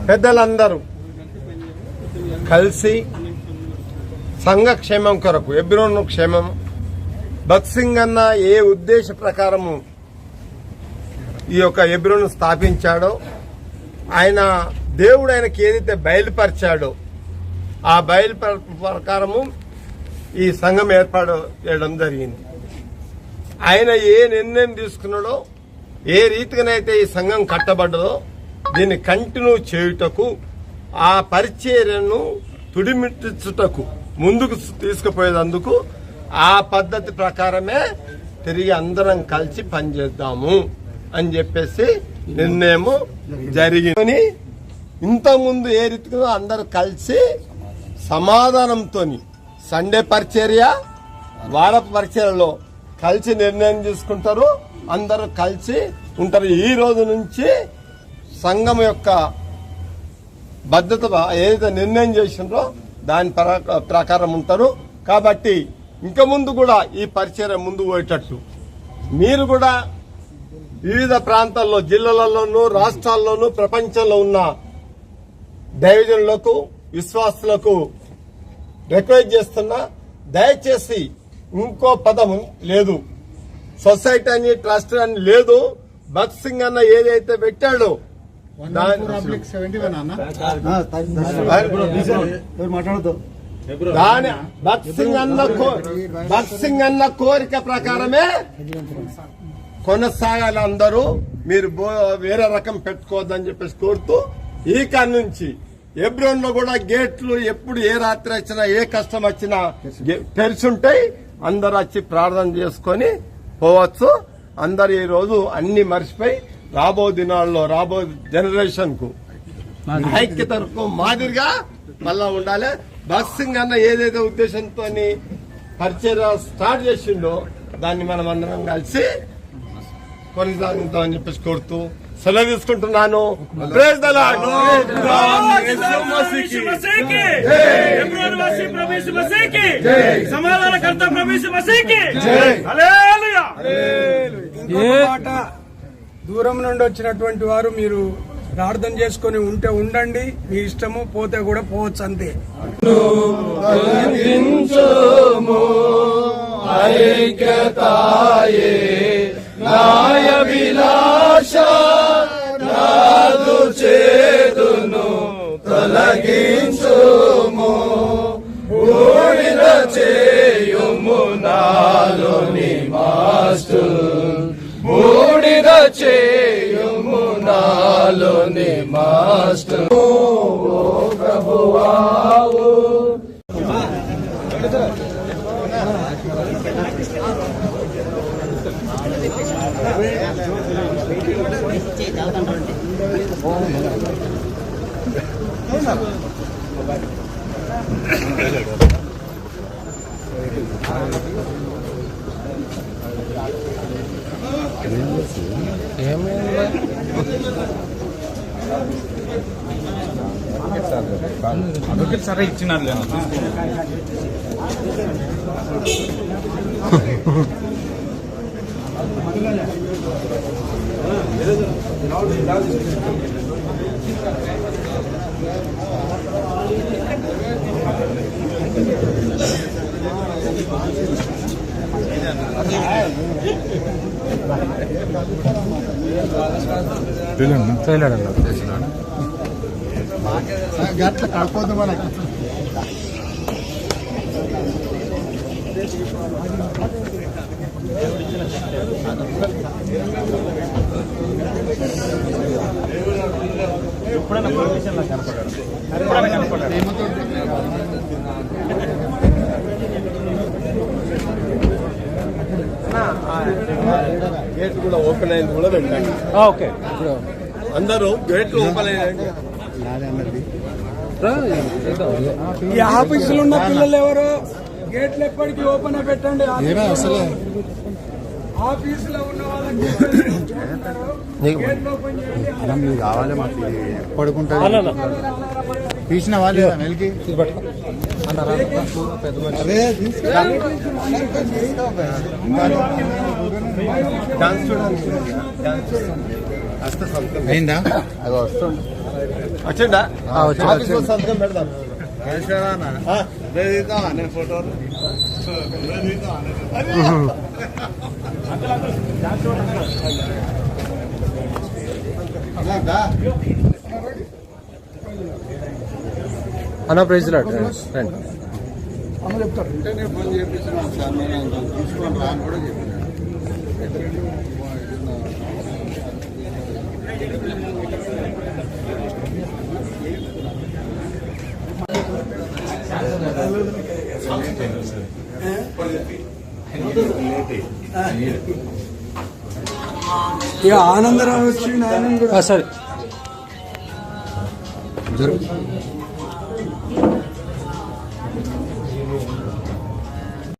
పెద్దలందరూ కలిసి సంఘ క్షేమం కొరకు, ఎబ్రోన్ క్షేమం, భగత్ సింగ్ అన్న ఏ ఉద్దేశ ప్రకారము ఈ యొక్క ఎబ్రోన్ స్థాపించాడో, ఆయన దేవుడు ఆయనకి ఏదైతే బయలుపరిచాడో ఆ ప్రకారము ఈ సంఘం ఏర్పాటు చేయడం జరిగింది. ఆయన ఏ నిర్ణయం తీసుకున్నాడో, ఏ రీతిగానైతే ఈ సంఘం కట్టబడ్డదో దీన్ని కంటిన్యూ చేయుటకు, ఆ పరిచర్యను తుడిమిట్టుటకు, ముందుకు తీసుకుపోయేందుకు ఆ పద్ధతి ప్రకారమే తిరిగి అందరం కలిసి పనిచేద్దాము అని చెప్పేసి నిర్ణయం జరిగింది. ఇంతకుముందు ఏ రీతిగా అందరు కలిసి సమాధానంతో సండే పరిచర్య, వార పరిచర్యలో కలిసి నిర్ణయం తీసుకుంటారు, అందరూ కలిసి ఉంటారు. ఈ రోజు నుంచి సంఘం యొక్క భద్రత ఏదైతే నిర్ణయం చేసిండ్రో దాని ప్రకారం ఉంటారు. కాబట్టి ఇంక ముందు కూడా ఈ పరిచర్య ముందు పోయేటట్టు మీరు కూడా వివిధ ప్రాంతాల్లో, జిల్లాలలోనూ, రాష్ట్రాల్లోనూ, ప్రపంచంలో ఉన్న దైవజనులకు, విశ్వాసులకు రిక్వెస్ట్ చేస్తున్నా, దయచేసి ఇంకో పదం లేదు, సొసైటీ అని, ట్రస్ట్ అని లేదు. భగత్ సింగ్ అన్న ఏదైతే పెట్టాడో దాని భగత్ సింగ్ అన్న కోరిక ప్రకారమే కొనసాగాలి. అందరూ మీరు వేరే రకం పెట్టుకోవద్దని చెప్పేసి కోరుతూ, ఈ కాడి నుంచి ఎబ్రోన్ లో కూడా గేట్లు ఎప్పుడు ఏ రాత్రి వచ్చినా, ఏ కష్టం వచ్చినా తెరిచుంటాయి. అందరు వచ్చి ప్రార్థన చేసుకొని పోవచ్చు. అందరు ఈ రోజు అన్ని మర్చిపోయి రాబో దినాల్లో, రాబో జనరేషన్ కు ఐక్యతకు మాదిరిగా మళ్ళా ఉండాలి. భగత్ సింగ్ అన్న ఏదైతే ఉద్దేశంతో పరిచర్య స్టార్ట్ చేసిండో దాన్ని మనం అందరం కలిసి కొనసాగుతామని చెప్పేసి కోరుతూ సెలవు తీసుకుంటున్నాను. Praise the lord. సమాధానకర్త ప్రభు యేసు మసీహుకి హల్లెలూయా. దూరం నుండి వచ్చినటువంటి వారు మీరు ప్రార్థన చేసుకుని ఉంటే ఉండండి, మీ ఇష్టము, పోతే కూడా పోవచ్చు, అంతే. ఐక్యతాయే నాయభిలాష నాదు చేదును తొలగించుము, బూడిద చేయుము నాలోని మాస్టు, బూడిద చేయుము నాలోని మాస్టు. ప్రభువావు అదొకటి సరే ఇచ్చినారు. గట్ల కాకపోతే మనకి ఎప్పుడైనా పొలిటీషియన్ కనపడాడు, ఎప్పుడైనా కనపడాడు. గేట్ కూడా ఓపెన్ అయింది కూడా వెళ్ళండి. ఓకే, అందరూ గేట్లు ఓపెన్ అయ్యాయి. ఈ ఆఫీసులో ఉన్న పిల్లలు ఎవరు గేట్లు ఎప్పటికీ ఓపెన్ పెట్టండి. అసలు ఆఫీసులో ఉన్న వాళ్ళకి గేట్లు ఓపెన్ చేయండి. మీరు కావాలి మాకు పడుకుంటారు తీసిన వాళ్ళు వెలికి అదే డాన్స్ చూడండి. డాన్స్ వస్తే సంతకం అయిందా? అది వస్తుంది. వచ్చిందా? ఆఫీస్లో సంతకం పెడదాం. ఫోటోలు అన్న ప్రైజ్ లాడ్ రండి. వెంటనే ఫోన్ చేయించినాం సార్, నేను తీసుకొని రాని కూడా చెప్పినాను. ఇక ఆనందరావు వచ్చి ఆయన కూడా సరే